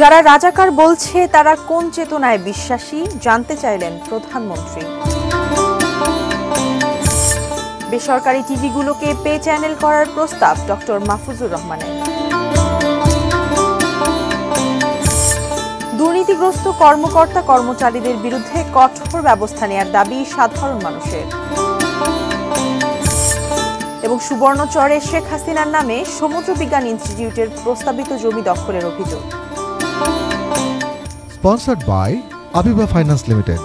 যারা রাজাকার বলছে তারা কোন চেতনায় বিশ্বাসী জানতে চাইলেন প্রধানমন্ত্রী। বেসরকারি টিভিগুলোকে পে চ্যানেল করার প্রস্তাব ডক্টর মাহফুজুর রহমানের। দুর্নীতিগ্রস্ত কর্মকর্তা কর্মচারীদের বিরুদ্ধে কঠোর ব্যবস্থা নেওয়ার দাবি সাধারণ মানুষের। এবং সুবর্ণচরে শেখ হাসিনার নামে সমুদ্র বিজ্ঞান ইনস্টিটিউটের প্রস্তাবিত জমি দখলের অভিযোগ। Sponsored by Abiba Finance Limited.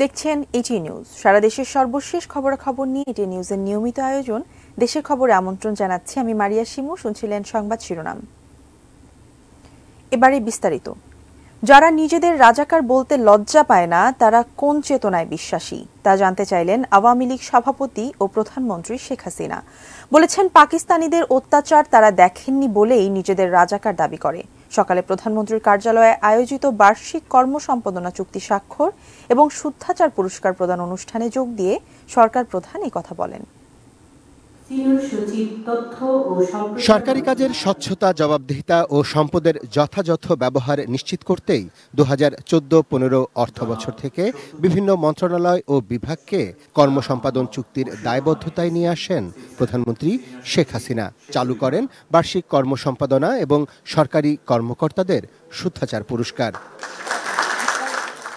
দেখছেন এটি নিউজ। সারা দেশের সর্বশেষ খবরাখবর নিয়ে এটি নিউজের নিয়মিত আয়োজন দেশের খবরে আমন্ত্রণ জানাচ্ছি আমি মারিয়া শিমু। শুনছিলেন সংবাদ শিরোনাম, এবারে বিস্তারিত। যারা নিজেদের রাজাকার বলতে লজ্জা পায় না তারা কোন চেতনায় বিশ্বাসী তা জানতে চাইলেন আওয়ামী লীগ সভাপতি ও প্রধানমন্ত্রী শেখ হাসিনা। বলেছেন পাকিস্তানিদের অত্যাচার তারা দেখেননি বলেই নিজেদের রাজাকার দাবি করে। সকালে প্রধানমন্ত্রীর কার্যালয়ে আয়োজিত বার্ষিক কর্মসম্পাদনা চুক্তি স্বাক্ষর এবং শুদ্ধাচার পুরস্কার প্রদান অনুষ্ঠানে যোগ দিয়ে সরকার প্রধান এই কথা বলেন। সরকারি কাজের স্বচ্ছতা, জবাবদিহিতা ও সম্পদের যথাযথ ব্যবহার নিশ্চিত করতেই 2014-15 অর্থবছর থেকে বিভিন্ন মন্ত্রণালয় ও বিভাগকে কর্মসম্পাদন চুক্তির দায়বদ্ধতায় নিয়ে আসেন প্রধানমন্ত্রী শেখ হাসিনা। চালু করেন বার্ষিক কর্মসম্পাদনা এবং সরকারি কর্মকর্তাদের শুদ্ধাচার পুরস্কার।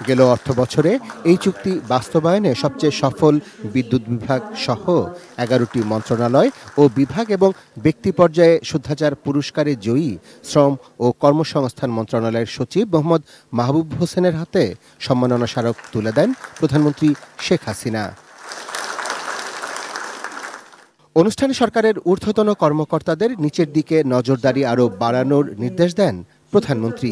গেল অর্থবছরে এই চুক্তি বাস্তবায়নে সবচেয়ে সফল বিদ্যুৎ বিভাগ সহ 11টি মন্ত্রণালয় ও বিভাগ এবং ব্যক্তি পর্যায়ে শুদ্ধাচার পুরস্কারে জয়ী শ্রম ও কর্মসংস্থান মন্ত্রণালয়ের সচিব মোহাম্মদ মাহবুব হোসেনের হাতে সম্মাননা স্মারক তুলে দেন প্রধানমন্ত্রী শেখ হাসিনা। অনুষ্ঠানে সরকারের ঊর্ধ্বতন কর্মকর্তাদের নিচের দিকে নজরদারি আরও বাড়ানোর নির্দেশ দেন প্রধানমন্ত্রী।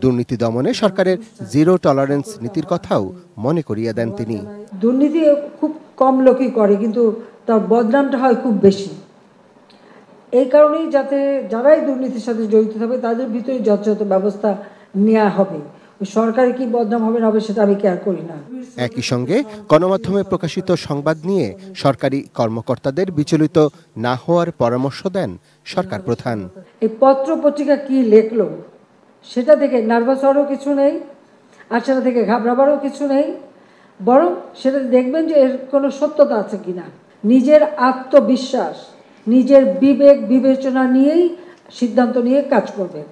দুর্নীতি দমনে সরকারের জিরো টলারেন্স নীতির কথাও মনে করিয়ে দেন তিনি। দুর্নীতি খুব কম লোকই করে, কিন্তু তার বদনামটা হয় খুব বেশি। এই কারণেই যাতে যারাই দুর্নীতির সাথে জড়িত থাকবে তাদের ভিতরে যথাযথ ব্যবস্থা নেওয়া হবে। সরকারের কি বদনাম হবে না হবে সেটা আমি কেয়ার করি না। একই সঙ্গে গণমাধ্যমে প্রকাশিত সংবাদ নিয়ে সরকারি কর্মকর্তাদের বিচলিত না হওয়ার পরামর্শ দেন সরকার প্রধান। এই পত্র পত্রিকা কি লেখলো সেটা থেকে নার্ভাস হওয়ারও কিছু নেই, আর সেটা থেকে ঘাবড়াবারও কিছু নেই, বরং সেটা দেখবেন যে এর কোনো সত্যতা আছে কিনা। নিজের আত্মবিশ্বাস, নিজের বিবেক বিবেচনা নিয়েই সিদ্ধান্ত নিয়ে কাজ করবেন।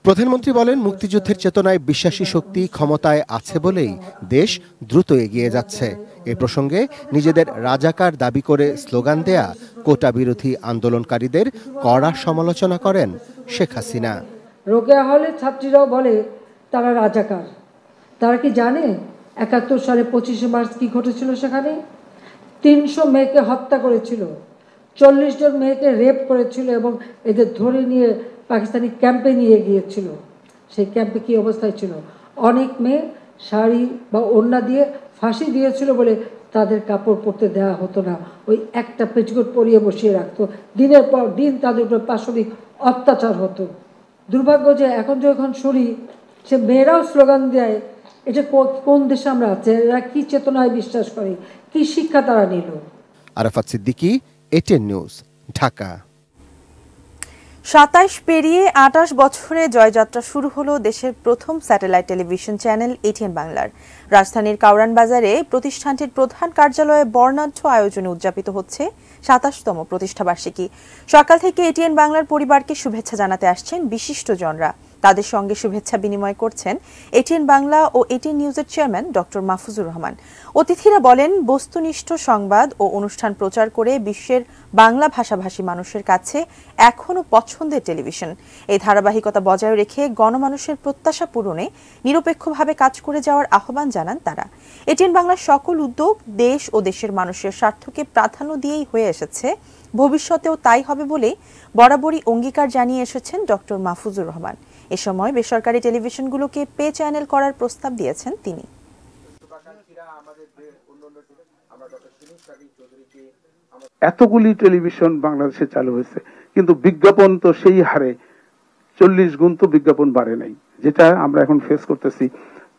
প্রধানমন্ত্রী বলেন, মুক্তিযুদ্ধের চেতনায় বিশ্বাসী শক্তি ক্ষমতায় আছে বলেই দেশ দ্রুত এগিয়ে যাচ্ছে। এ প্রসঙ্গে নিজেদের রাজাকার দাবি করে স্লোগান দেয়া কোটা বিরোধী আন্দোলনকারীদের কড়া সমালোচনা করেন শেখ হাসিনা। রোকেয়া হলে ছাত্রীরাও বলে তারা রাজাকার। তারা কি জানে 71 সালে 25শে মার্চ কি ঘটেছিল? সেখানে 300 মেয়েকে হত্যা করেছিল, 40 জন মেয়েকে রেপ করেছিল এবং এদের ধরে নিয়ে পাকিস্তানি ক্যাম্পে নিয়ে গিয়েছিল। সেই ক্যাম্পে কি অবস্থায় ছিল? অনেক মেয়ে শাড়ি বা ওড়না দিয়ে ফাঁসি দিয়েছিল বলে তাদের কাপড় পরতে দেওয়া হতো না, ওই একটা পেটিকোট পরিয়ে বসিয়ে রাখতো। দিনের পর দিন তাদের উপর পাশবিক অত্যাচার হতো। দুর্ভাগ্য যে এখন যখন শুনি সে মেয়েরাও স্লোগান দেয়, এটা কোন দেশে আমরা আছি? এরা কি চেতনায় বিশ্বাস করে, কি শিক্ষা তারা নিল? Arafat Siddiqui, ATN news, Dhaka. 27 পেরিয়ে 28 বছরে জয়যাত্রা শুরু হলো দেশের প্রথম স্যাটেলাইট টেলিভিশন চ্যানেল এটিএন বাংলার। রাজধানীর কাউরান বাজারে প্রতিষ্ঠানটির প্রধান কার্যালয়ে বর্ণাঢ্য আয়োজনে উদযাপিত হচ্ছে 27তম প্রতিষ্ঠাবার্ষিকী। সকাল থেকে এটিএন বাংলার পরিবারকে শুভেচ্ছা জানাতে আসছেন বিশিষ্টজনরা। তাদের সঙ্গে শুভেচ্ছা বিনিময় করছেন এটিএন বাংলা ও এটিএন নিউজের চেয়ারম্যান ডক্টর মাহফুজুর রহমান। অতিথিরা বলেন, বস্তুনিষ্ঠ সংবাদ ও অনুষ্ঠান প্রচার করে বিশ্বের বাংলা ভাষাভাষী মানুষের কাছে এখনও পছন্দের টেলিভিশন। এই ধারাবাহিকতা বজায় রেখে গণমানুষের প্রত্যাশা পূরণে নিরপেক্ষভাবে কাজ করে যাওয়ার আহ্বান জানান তারা। এটিএন বাংলার সকল উদ্যোগ দেশ ও দেশের মানুষের স্বার্থকে প্রাধান্য দিয়েই হয়ে এসেছে, ভবিষ্যতেও তাই হবে বলে বরাবরই অঙ্গীকার জানিয়ে এসেছেন ডক্টর মাহফুজুর রহমান। এ সময় বেসরকারি টেলিভিশনগুলোকে পে চ্যানেল করার প্রস্তাব দিয়েছেন তিনি। এতগুলি টেলিভিশন বাংলাদেশে চালু হয়েছে, কিন্তু বিজ্ঞাপন তো সেই হারে 40 গুণ তো বিজ্ঞাপন বাড়ে নাই। যেটা আমরা এখন ফেস করতেছি।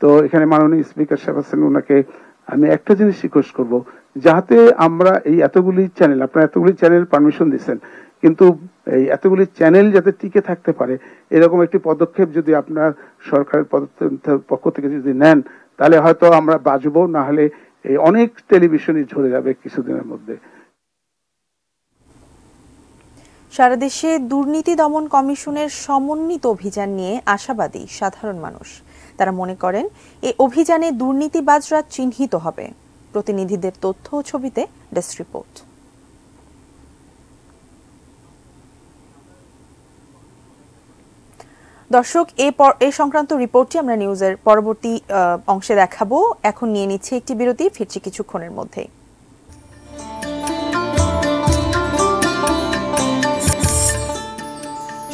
তো এখানে মাননীয় স্পিকার সাহেব আছেন, ওনাকে আমি একটা জিনিস রিকোয়েস্ট করব, যাতে আমরা এই এতগুলি চ্যানেল, আপনারা এতগুলি চ্যানেল পারমিশন দিচ্ছেন, কিন্তু এই এতগুলি চ্যানেল যাতে টিকে থাকতে পারে এরকম একটি পদক্ষেপ যদি আপনার সরকারের পক্ষ থেকে যদি নেন, তাহলে হয়তো আমরা বাঁচবো, না হলে এই অনেক টেলিভিশনই ঝরে যাবে কিছুদিনের মধ্যে। সারা দেশে দুর্নীতি দমন কমিশনের সমন্বিত অভিযান নিয়ে আশাবাদী সাধারণ মানুষ। তারা মনে করেন এই অভিযানে দুর্নীতিবাজরা চিহ্নিত হবে। প্রতিনিধিদের তথ্য ও ছবিতে ডেস্ক রিপোর্ট। দর্শক, এই সংক্রান্ত রিপোর্টটি আমরা নিউজের পরবর্তী অংশে দেখাবো। এখন নিয়ে নিচ্ছি একটি বিরতি, ফিরছি কিছুক্ষণের মধ্যেই।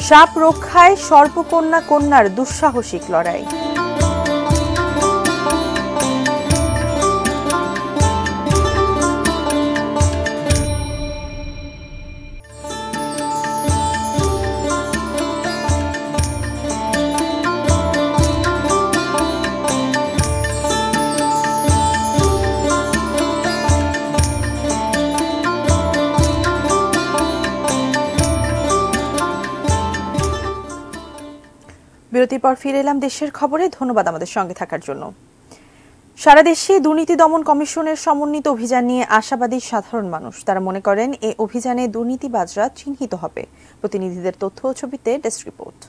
সাপ রক্ষায় সর্পকন্যা কন্যার দুঃসাহসিক লড়াই। বিরতির পর ফিরে এলাম দেশের খবরে। ধন্যবাদ আমাদের সঙ্গে থাকার জন্য। সারা দেশে দুর্নীতি দমন কমিশনের সমন্বিত অভিযান নিয়ে আশাবাদী সাধারণ মানুষ। তারা মনে করেন এই অভিযানে দুর্নীতিবাজরা চিহ্নিত হবে। প্রতিনিধিদের তথ্য ও ছবিতে ডেস্ক রিপোর্ট।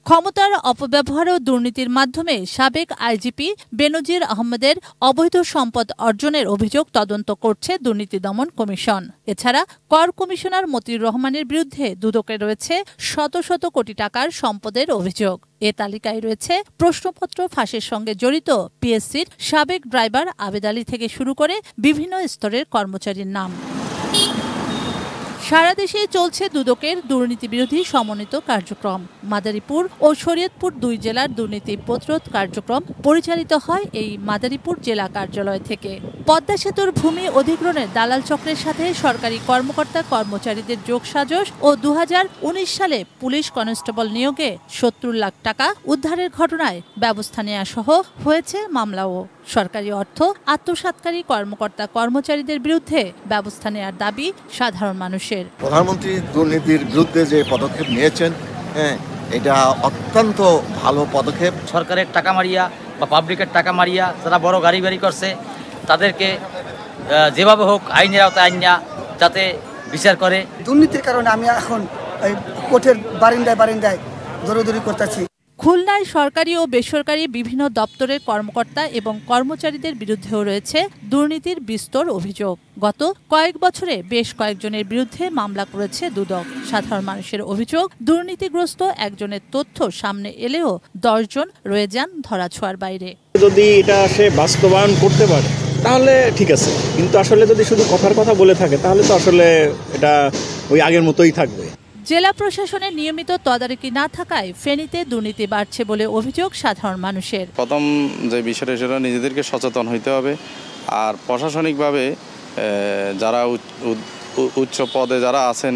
ক্ষমতার অপব্যবহার ও দুর্নীতির মাধ্যমে সাবেক আইজিপি বেনজির আহমেদের অবৈধ সম্পদ অর্জনের অভিযোগ তদন্ত করছে দুর্নীতি দমন কমিশন। এছাড়া কর কমিশনার মতিউর রহমানের বিরুদ্ধে দুদকে রয়েছে শত শত কোটি টাকার সম্পদের অভিযোগ। এ তালিকায় রয়েছে প্রশ্নপত্র ফাঁসের সঙ্গে জড়িত পিএসসির সাবেক ড্রাইভার আবেদ আলী থেকে শুরু করে বিভিন্ন স্তরের কর্মচারীর নাম। সারা দেশে চলছে দুদকের দুর্নীতি বিরোধী সমন্বিত কার্যক্রম। মাদারীপুর ও শরীয়তপুর দুই জেলার দুর্নীতি প্রতিরোধ কার্যক্রম পরিচালিত হয় এই মাদারীপুর জেলা কার্যালয় থেকে। পদ্মা সেতুর ভূমি অধিগ্রহণের দালাল চক্রের সাথে সরকারি কর্মকর্তা কর্মচারীদের যোগসাজশ ও 2019 সালে পুলিশ কনস্টেবল নিয়োগে 70 লাখ টাকা উদ্ধারের ঘটনায় ব্যবস্থা নেওয়া সহ হয়েছে মামলাও। সরকারি অর্থ আত্মসাৎকারী কর্মকর্তা কর্মচারীদের বিরুদ্ধে ব্যবস্থা নেওয়ার দাবি সাধারণ মানুষের। প্রধানমন্ত্রী দুর্নীতির বিরুদ্ধে যে পদক্ষেপ নিয়েছেন, এটা অত্যন্ত ভালো পদক্ষেপ। সরকারের টাকা মারিয়া বা পাবলিকের টাকা মারিয়া যারা বড় গাড়ি বাড়ি করছে তাদেরকে যেভাবে হোক আইনের আওতায় আইনা যাতে বিচার করে। দুর্নীতির কারণে আমি এখন কোর্টের বারিন্দায় দৌড়াদৌড়ি করতেছি। খুলনায় সরকারি ও বেসরকারি বিভিন্ন দপ্তরের কর্মকর্তা এবং কর্মচারীদের বিরুদ্ধেও রয়েছে দুর্নীতির বিস্তর অভিযোগ। গত কয়েক বছরে বেশ কয়েকজনের বিরুদ্ধে মামলা করেছে দুদক। সাধারণ মানুষের অভিযোগ, দুর্নীতিগ্রস্ত একজনের তথ্য সামনে এলেও 10 জন রয়ে যান ধরাছোঁয়ার বাইরে। যদি এটা সে বাস্তবায়ন করতে পারে তাহলে ঠিক আছে, কিন্তু আসলে যদি শুধু কথার কথা বলে থাকে তাহলে তো আসলে এটা ওই আগের মতোই থাকবে। জেলা প্রশাসনের নিয়মিত তদারকি না থাকায় ফেনীতে দুর্নীতি বাড়ছে বলে অভিযোগ সাধারণ মানুষের। প্রথম যে বিষয়টা সেটা নিজেদেরকে সচেতন হইতে হবে, আর প্রশাসনিকভাবে যারা উচ্চ পদে যারা আছেন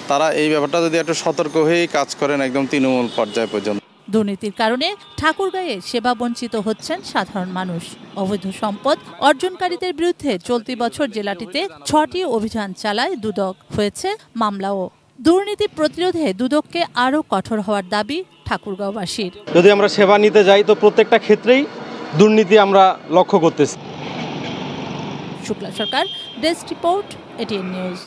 তারা এই ব্যাপারটা যদি একটু সতর্ক হয়েই কাজ করেন একদম তৃণমূল পর্যায় পর্যন্ত। দুর্নীতির কারণে ঠাকুরগাঁয়ে সেবা বঞ্চিত হচ্ছেন সাধারণ মানুষ। অবৈধ সম্পদ অর্জনকারীদের বিরুদ্ধে চলতি বছর জেলাটিতে 6টি অভিযান চালায় দুদক, হয়েছে মামলাও। দুর্নীতি প্রতিরোধে দুদককে আরও কঠোর হওয়ার দাবি ঠাকুরগাঁওবাসীর। যদি আমরা সেবা নিতে যাই তো প্রত্যেকটা ক্ষেত্রেই দুর্নীতি আমরা লক্ষ্য করতেছি। শুক্লা সরকার, ডেস্ক রিপোর্ট, এটিএন নিউজ।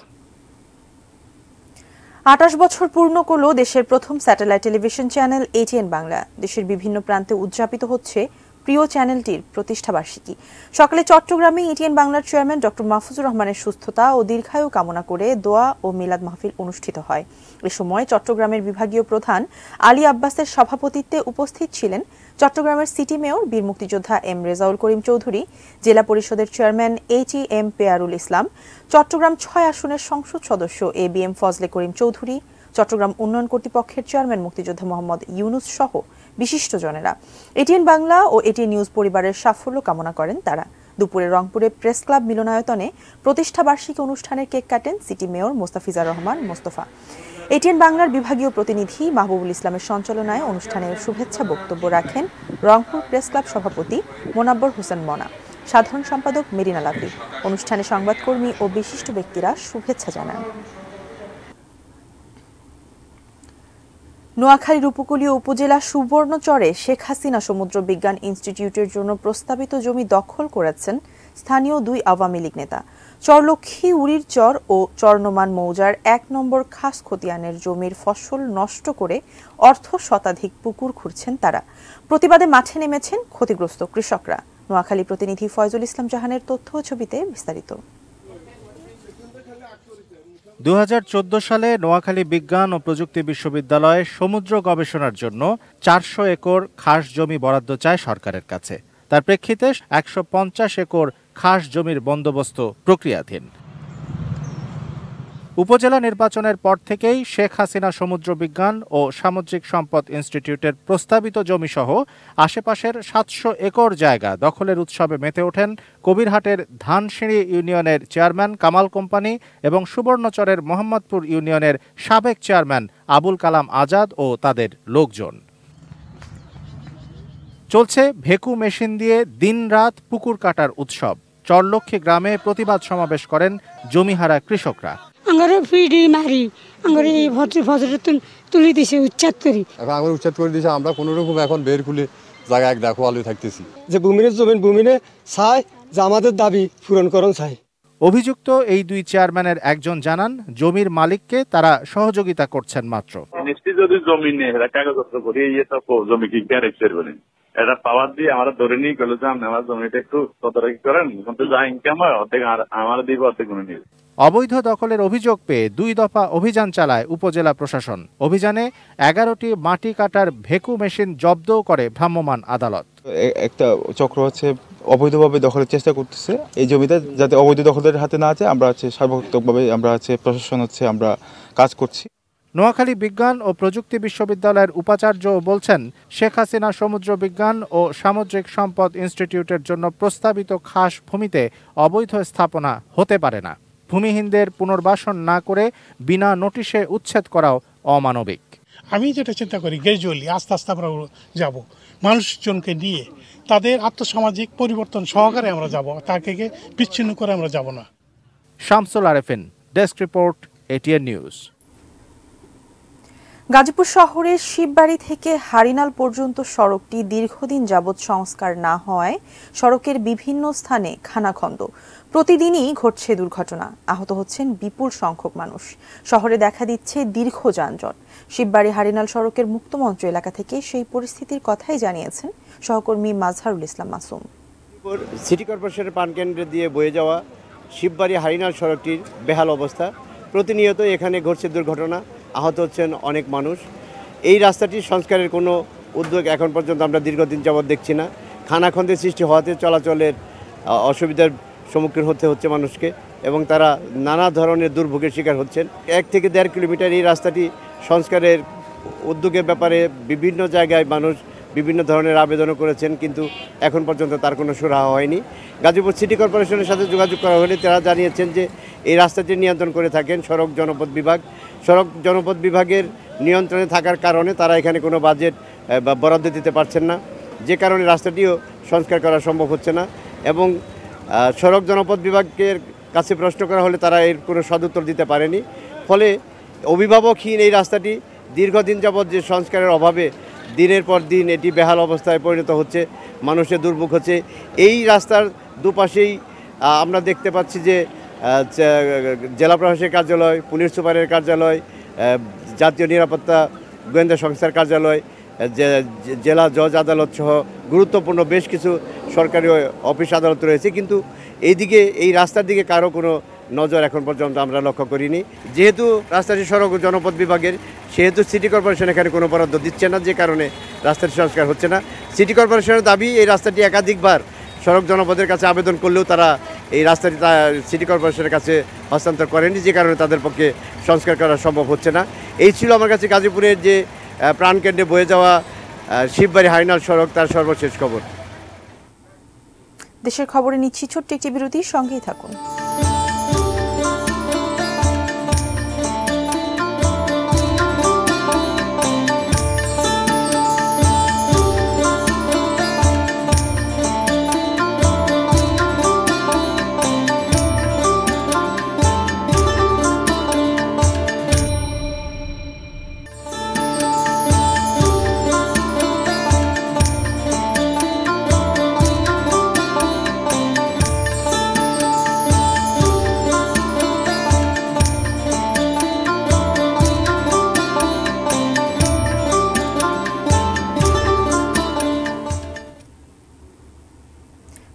28 বছর পূর্ণ করল দেশের প্রথম satellite television channel ATN Bangla. দেশের বিভিন্ন প্রান্তে উদযাপিত হচ্ছে প্রিয় চ্যানেলটির প্রতিষ্ঠাবার্ষিকী। সকালে চট্টগ্রামে এটিএন বাংলার চেয়ারম্যান ডক্টর মাহফুজুর রহমানের সুস্থতা ও দীর্ঘায়ু কামনা করে দোয়া ও মিলাদ মাহফিল অনুষ্ঠিত হয়। এ সময় চট্টগ্রামের বিভাগীয় প্রধান আলী আব্বাসের সভাপতিত্বে উপস্থিত ছিলেন চট্টগ্রামের সিটি মেয়র বীর মুক্তিযোদ্ধা এম রেজাউল করিম চৌধুরী, জেলা পরিষদের চেয়ারম্যান এইচ.এম. পেয়ারুল ইসলাম, চট্টগ্রাম 6 আসনের সংসদ সদস্য এ.বি.এম. ফজলে করিম চৌধুরী, চট্টগ্রাম উন্নয়ন কর্তৃপক্ষের চেয়ারম্যান মুক্তিযোদ্ধা মোহাম্মদ ইউনুস সহ বিশিষ্টজনেরা। এটিএন বাংলা ও এটিএন নিউজ পরিবারের সাফল্য কামনা করেন তারা। দুপুরে রংপুরে প্রেস ক্লাব মিলনায়তনে প্রতিষ্ঠাবার্ষিকী অনুষ্ঠানের কেক কাটেন city mayor Mostafizar Rahman Mostafa. ATN বাংলার বিভাগীয় প্রতিনিধি মাহবুবুল ইসলামের সঞ্চালনায় অনুষ্ঠানের শুভেচ্ছা বক্তব্য রাখেন রংপুর প্রেস ক্লাব সভাপতি মোনাব্বর হোসেন মনা, সাধারণ সম্পাদক মেরিনা লাভলি। অনুষ্ঠানে সংবাদকর্মী ও বিশিষ্ট ব্যক্তিরা শুভেচ্ছা জানান। নোয়াখালীর উপকূলীয় উপজেলা সুবর্ণচরে শেখ হাসিনা সমুদ্র বিজ্ঞান ইনস্টিটিউটের জন্য প্রস্তাবিত জমি দখল করেছেন স্থানীয় 2 আওয়ামী লীগ নেতা। চরলক্ষ্মী উড়ির চর ও চরনমান মৌজার 1 নম্বর খাস খতিয়ানের জমির ফসল নষ্ট করে অর্ধ শতাধিক পুকুর খুঁড়ছেন তারা। প্রতিবাদে মাঠে নেমেছেন ক্ষতিগ্রস্ত কৃষকরা। নোয়াখালী প্রতিনিধি ফয়জুল ইসলাম জাহানের তথ্য ও ছবিতে বিস্তারিত। 2014 সালে নোয়াখালী বিজ্ঞান ও প্রযুক্তি বিশ্ববিদ্যালয়ে সমুদ্র গবেষণার জন্য 400 একর খাস জমি বরাদ্দ চায় সরকারের কাছে। তার প্রেক্ষিতে 150 একর খাস জমির বন্দোবস্ত প্রক্রিয়াধীন। উপজেলা নির্বাচনের পর থেকেই শেখ হাসিনা সমুদ্র বিজ্ঞান ও সামুদ্রিক সম্পদ ইনস্টিটিউটের প্রস্তাবিত জমিসহ আশেপাশের 700 একর জায়গা দখলের উৎসবে মেতে ওঠেন কবিরহাটের ধানসিঁড়ি ইউনিয়নের চেয়ারম্যান কামাল কোম্পানি এবং সুবর্ণচরের মোহাম্মদপুর ইউনিয়নের সাবেক চেয়ারম্যান আবুল কালাম আজাদ ও তাদের লোকজন। চলছে ভেকু মেশিন দিয়ে দিনরাত পুকুর কাটার উৎসব। চরলক্ষ্মী গ্রামে প্রতিবাদ সমাবেশ করেন জমিহারা কৃষকরা। আঙ্গারে ফিডি মারি আঙ্গারে ফসল তুলি দিছে উচ্ছেদ করি এখন আমরা উচ্ছেদ করে দিয়েছি। আমরা কোনো রকম এখন বের খুলে জায়গায় দেখো আলু থাকতেছি যে ভূমির জমিন ভূমিনে চাই যে আমাদের দাবি পূরণ করণ চাই। অভিযুক্ত এই 2 চেয়ারম্যানের একজন জানান জমির মালিককে তারা সহযোগিতা করছেন মাত্র। যদি জমি নেই কাগজপত্র করে জমি কি এটা পাওয়ার দিয়ে আমরা ধরে নিয়ে গেল যে আমার জমিটা একটু তদারকি করেন, কিন্তু যা ইনকাম হয় অর্ধেক আমার দিব অর্ধেক গুনে নিবে। অবৈধ দখলের অভিযোগ পেয়ে 2 দফা অভিযান চালায় উপজেলা প্রশাসন। অভিযানে 11টি মাটি কাটার ভেকু মেশিন জব্দও করে ভ্রাম্যমাণ আদালত। একটা চক্র হচ্ছে অবৈধভাবে দখলের চেষ্টা করতেছে এই জমিটা, যাতে অবৈধ দখলদারের হাতে না আছে আমরা সার্বক্ষণিকভাবে প্রশাসন আমরা কাজ করছি। নোয়াখালী বিজ্ঞান ও প্রযুক্তি বিশ্ববিদ্যালয়ের উপাচার্য বলছেন শেখ হাসিনা সমুদ্র বিজ্ঞান ও সামুদ্রিক সম্পদ ইনস্টিটিউটের জন্য প্রস্তাবিত খাস ভূমিতে অবৈধ স্থাপনা হতে পারে না। ভূমিহীনদের পুনর্বাসন না করে বিনা নোটিশে উচ্ছেদ করাও অমানবিক। আমি যেটা চিন্তা করি গ্র্যাজুয়ালি আস্তে আস্তে আমরা যাব, মানুষজনকে নিয়ে তাদের আর্থসামাজিক পরিবর্তন সহকারে আমরা যাব, তাকে বিচ্ছিন্ন করে আমরা যাব না। Shamsul Arefin, desk report, ATN news. Gazipur শহরের শিববাড়ি থেকে হারিনাল পর্যন্ত সড়কটি দীর্ঘদিন যাবৎ সংস্কার না হওয়ায় সড়কের বিভিন্ন স্থানে খানাখন্দ। প্রতিদিনই ঘটছে দুর্ঘটনা, আহত হচ্ছেন বিপুল সংখ্যক মানুষ। শহরে দেখা দিচ্ছে দীর্ঘ যানজট। শিববাড়ি হারিনাল সড়কের মুক্তমঞ্চ এলাকা থেকে সেই পরিস্থিতির কথাই জানিয়েছেন সহকর্মী মাজহারুল ইসলাম মাসুম। সিটি কর্পোরেশনের প্রাণকেন্দ্র দিয়ে বয়ে যাওয়া শিববাড়ি হারিনাল সড়কটির বেহাল অবস্থা। প্রতিনিয়ত এখানে ঘটছে দুর্ঘটনা, আহত হচ্ছেন অনেক মানুষ। এই রাস্তাটির সংস্কারের কোনো উদ্যোগ এখন পর্যন্ত আমরা দীর্ঘদিন যাবৎ দেখছি না। খানাখন্দের সৃষ্টি হওয়াতে চলাচলের অসুবিধার সম্মুখীন হতে হচ্ছে মানুষকে এবং তারা নানা ধরনের দুর্ভোগের শিকার হচ্ছেন। 1 থেকে 1.5 কিলোমিটার এই রাস্তাটি সংস্কারের উদ্যোগের ব্যাপারে বিভিন্ন জায়গায় মানুষ বিভিন্ন ধরনের আবেদনও করেছেন, কিন্তু এখন পর্যন্ত তার কোনো সুরাহা হয়নি। গাজীপুর সিটি কর্পোরেশনের সাথে যোগাযোগ করা হলে তারা জানিয়েছেন যে এই রাস্তাটি নিয়ন্ত্রণ করে থাকেন সড়ক জনপথ বিভাগ। সড়ক জনপথ বিভাগের নিয়ন্ত্রণে থাকার কারণে তারা এখানে কোনো বাজেট বরাদ্দ দিতে পারছেন না, যে কারণে রাস্তাটিও সংস্কার করা সম্ভব হচ্ছে না। এবং সড়ক জনপথ বিভাগের কাছে প্রশ্ন করা হলে তারা এর কোনো সদুত্তর দিতে পারেনি। ফলে অভিভাবকহীন এই রাস্তাটি দীর্ঘদিন যাবৎ যে সংস্কারের অভাবে দিনের পর দিন এটি বেহাল অবস্থায় পরিণত হচ্ছে, মানুষের দুর্ভোগ হচ্ছে। এই রাস্তার দুপাশেই আমরা দেখতে পাচ্ছি যে জেলা প্রশাসকের কার্যালয়, পুলিশ সুপারের কার্যালয়, জাতীয় নিরাপত্তা গোয়েন্দা সংস্থার কার্যালয়, জেলা জজ আদালত সহ গুরুত্বপূর্ণ বেশ কিছু সরকারি অফিস আদালত রয়েছে, কিন্তু এইদিকে এই রাস্তার দিকে কারো কোনো নজর এখন পর্যন্ত আমরা লক্ষ্য করিনি। যেহেতু রাস্তাটি সড়ক ও জনপথ বিভাগের, সেহেতু সিটি কর্পোরেশন এখানে কোনো বরাদ্দ দিচ্ছে না, যে কারণে রাস্তাটি সংস্কার হচ্ছে না। সিটি কর্পোরেশনের দাবি এই রাস্তাটি একাধিকবার সড়ক জনপদের কাছে আবেদন করলেও তারা এই রাস্তাটি সিটি কর্পোরেশনের কাছে হস্তান্তর করেনি, যে কারণে তাদের পক্ষে সংস্কার করা সম্ভব হচ্ছে না। এই ছিল আমার কাছে গাজীপুরের যে প্রাণকেন্দ্রে বয়ে যাওয়া শিববাড়ি হারিনাল সড়ক তার সর্বশেষ খবর। দেশের খবরে নিচ্ছি ছোট্ট একটি বিরতি, সঙ্গেই থাকুন।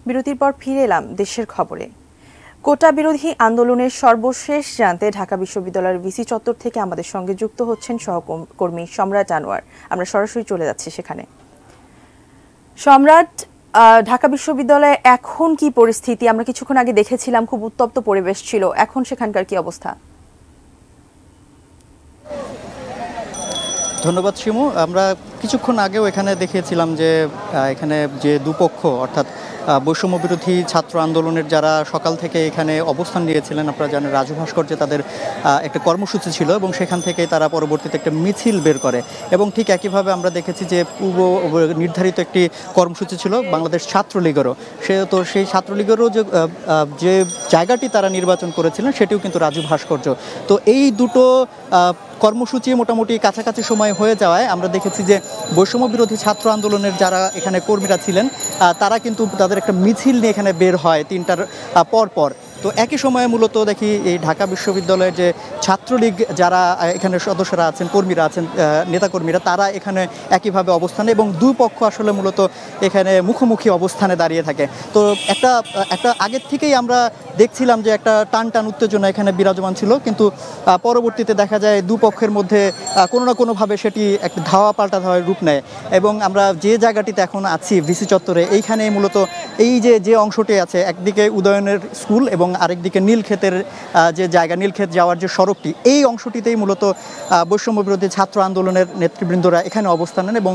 বিরতির পর ফিরে এলাম দেশের খবরে। কোটা বিরোধী আন্দোলনের সর্বশেষ জানতে ঢাকা বিশ্ববিদ্যালয়ের ভিসি চত্বর থেকে আমাদের সঙ্গে যুক্ত হচ্ছেন সহকর্মী সম্রাট আনোয়ার। আমরা সরাসরি চলে যাচ্ছি সেখানে। সম্রাট, ঢাকা বিশ্ববিদ্যালয়ে এখন কি পরিস্থিতি? আমরা কিছুক্ষণ আগে দেখেছিলাম খুব উত্তপ্ত পরিবেশ ছিল, এখন সেখানকার কি অবস্থা? ধন্যবাদ শিমু। আমরা কিছুক্ষণ আগেও এখানে দেখিয়েছিলাম যে এখানে যে দুপক্ষ অর্থাৎ বৈষম্য বিরোধী ছাত্র আন্দোলনের যারা সকাল থেকে এখানে অবস্থান নিয়েছিলেন, আপনারা জানেন রাজু ভাস্কর্যে তাদের একটা কর্মসূচি ছিল এবং সেখান থেকে তারা পরবর্তীতে একটা মিছিল বের করে এবং ঠিক একইভাবে আমরা দেখেছি যে পূর্ব নির্ধারিত একটি কর্মসূচি ছিল বাংলাদেশ ছাত্রলীগেরও। সেই ছাত্রলীগেরও যে জায়গাটি তারা নির্বাচন করেছিলেন সেটিও কিন্তু রাজু ভাস্কর্য। তো এই দুটো কর্মসূচি মোটামুটি কাছাকাছি সময় হয়ে যাওয়ায় আমরা দেখেছি যে বৈষম্য বিরোধী ছাত্র আন্দোলনের যারা এখানে কর্মীরা ছিলেন তারা কিন্তু তাদের একটা মিছিল নিয়ে এখানে বের হয় 3টার পর। তো একই সময়ে মূলত দেখি এই ঢাকা বিশ্ববিদ্যালয়ের যে ছাত্রলীগ যারা এখানে সদস্যরা আছেন, কর্মীরা আছেন, নেতাকর্মীরা, তারা এখানে একইভাবে অবস্থানে এবং দুই পক্ষ আসলে মূলত এখানে মুখোমুখি অবস্থানে দাঁড়িয়ে থাকে। তো একটা আগের থেকেই আমরা দেখছিলাম যে একটা টান উত্তেজনা এখানে বিরাজমান ছিল, কিন্তু পরবর্তীতে দেখা যায় দুপক্ষের মধ্যে কোনো না কোনোভাবে সেটি একটা ধাওয়া পাল্টা ধাওয়ার রূপ নেয় এবং আমরা যে জায়গাটিতে এখন আছি ভিসি চত্বরে, এইখানে মূলত এই যে অংশটি আছে, একদিকে উদয়নের স্কুল এবং আরেকদিকে নীলক্ষেতের যে জায়গা, নীলক্ষেত যাওয়ার যে সড়কটি, এই অংশটিতেই মূলত বৈষম্য বিরোধী ছাত্র আন্দোলনের নেতৃবৃন্দরা এখানে অবস্থান নেন এবং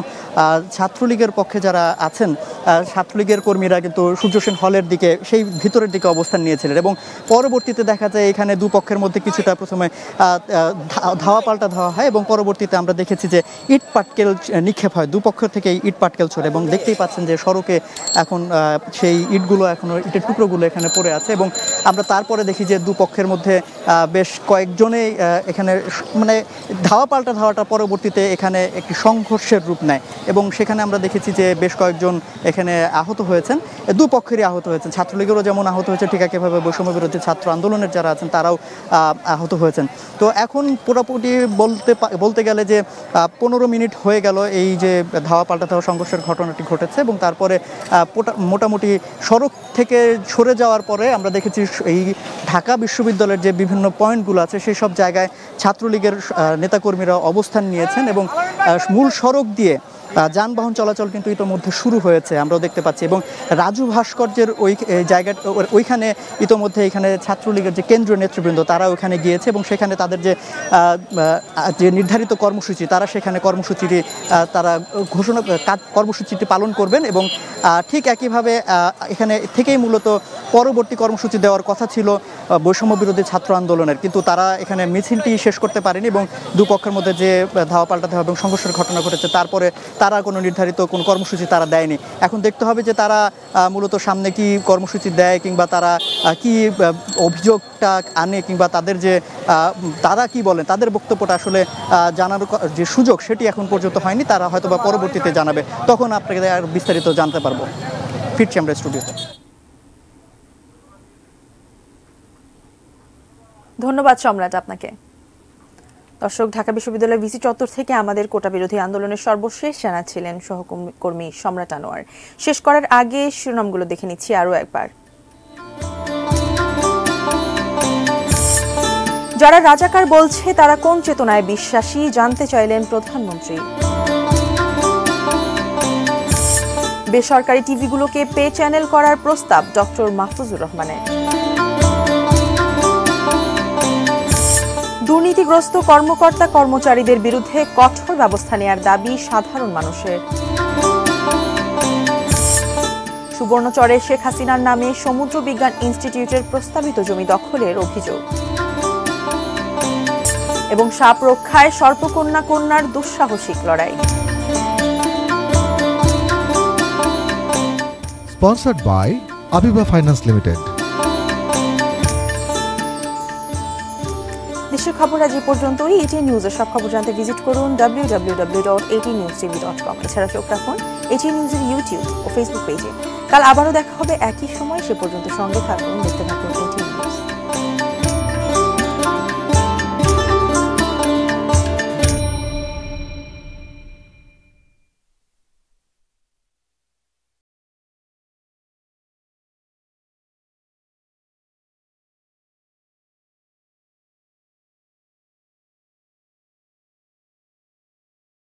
ছাত্রলীগের পক্ষে যারা আছেন, ছাত্রলীগের কর্মীরা কিন্তু সূর্যসেন হলের দিকে, সেই ভিতরের দিকে অবস্থান নিয়েছিলেন এবং পরবর্তীতে দেখা যায় এখানে দুপক্ষের মধ্যে কিছুটা প্রথমে ধাওয়া পাল্টা ধাওয়া হয় এবং পরবর্তীতে আমরা দেখেছি যে ইট পাটকেল নিক্ষেপ হয়, দুপক্ষ থেকে ইট পাটকেল ছোড়ে এবং দেখতেই পাচ্ছেন যে সড়কে এখন সেই ইটগুলো, এখনো ইটের টুকরোগুলো এখানে পড়ে আছে এবং আমরা তারপরে দেখি যে দুপক্ষের মধ্যে বেশ কয়েকজনেই এখানে মানে ধাওয়া পাল্টা ধাওয়াটা পরবর্তীতে এখানে একটি সংঘর্ষের রূপ নেয় এবং সেখানে আমরা দেখেছি যে বেশ কয়েকজন এখানে আহত হয়েছেন, দুপক্ষেরই আহত হয়েছেন, ছাত্রলীগেরও যেমন আহত হয়েছে ঠিক একইভাবে বৈষম্য বিরোধী ছাত্র আন্দোলনের যারা আছেন তারাও আহত হয়েছেন। তো এখন পুরোপুরি বলতে গেলে যে 15 মিনিট হয়ে গেল এই যে ধাওয়া পাল্টা ধাওয়া সংঘর্ষের ঘটনাটি ঘটেছে এবং তারপরে মোটামুটি সড়ক থেকে সরে যাওয়ার পরে আমরা দেখেছি এই ঢাকা বিশ্ববিদ্যালয়ের যে বিভিন্ন পয়েন্টগুলো আছে সেই সব জায়গায় ছাত্রলীগের নেতাকর্মীরা অবস্থান নিয়েছেন এবং মূল সড়ক দিয়ে যানবাহন চলাচল কিন্তু ইতোমধ্যে শুরু হয়েছে, আমরাও দেখতে পাচ্ছি এবং রাজু ভাস্কর্যের ওই জায়গা ওইখানে ইতোমধ্যে এখানে ছাত্রলীগের যে কেন্দ্রীয় নেতৃবৃন্দ তারা ওখানে গিয়েছে এবং সেখানে তাদের যে নির্ধারিত কর্মসূচি, তারা সেখানে কর্মসূচিটি তারা কর্মসূচিটি পালন করবেন এবং ঠিক একইভাবে এখানে থেকেই মূলত পরবর্তী কর্মসূচি দেওয়ার কথা ছিল বৈষম্য বিরোধী ছাত্র আন্দোলনের, কিন্তু তারা এখানে মিছিলটি শেষ করতে পারেনি এবং দুপক্ষের মধ্যে যে ধাওয়া পাল্টা ধাওয়া এবং সংঘর্ষের ঘটনা ঘটেছে তারপরে তারা কোনো নির্ধারিত কোনো কর্মসূচি তারা দেয়নি। এখন দেখতে হবে যে তারা মূলত সামনে কি কর্মসূচি দেয় কিংবা তারা কি অভিযোগটা আনে কিংবা তাদের যে তারা কি বলেন, তাদের বক্তব্যটা আসলে জানার যে সুযোগ সেটি এখন পর্যন্ত হয়নি, তারা হয়তো বা পরবর্তীতে জানাবে, তখন আপনাকে আর বিস্তারিত জানতে পারবো। ফিরছি আমরা স্টুডিওতে। ধন্যবাদ সম্রাট আপনাকে। দর্শক, ঢাকা বিশ্ববিদ্যালয়ের ভিসি চত্বর থেকে আমাদের কোটা বিরোধী আন্দোলনের সর্বশেষ জানাচ্ছিলেন সহকর্মী সম্রাট আনোয়ার। শেষ করার আগে শিরোনামগুলো দেখে নিচ্ছি আরও একবার। যারা রাজাকার বলছে তারা কোন চেতনায় বিশ্বাসী জানতে চাইলেন প্রধানমন্ত্রী। বেসরকারি টিভিগুলোকে পে চ্যানেল করার প্রস্তাব ডক্টর মাহফুজুর রহমানের। দুর্নীতিগ্রস্ত কর্মকর্তা কর্মচারীদের বিরুদ্ধে কঠোর ব্যবস্থা নেওয়ার দাবি সাধারণ মানুষের। শুভ সুবর্ণচরে শেখ হাসিনার নামে সমুদ্র বিজ্ঞান ইনস্টিটিউটের প্রস্তাবিত জমি দখলের অভিযোগ এবং সাপ রক্ষায় সর্পকন্যা কন্যার দুঃসাহসিক লড়াই। Sponsored by Abiba Finance Limited. দেশের খবর আজ এই পর্যন্তই। এটিএন নিউজের সব খবর জানতে ভিজিট করুন www.atnewstv.com। এছাড়া চোখ রাখুন এটিএন নিউজের ইউটিউব ও ফেসবুক পেজে। কাল আবারও দেখা হবে একই সময়। সে পর্যন্ত সঙ্গে থাকুন, দেখতে থাকুন।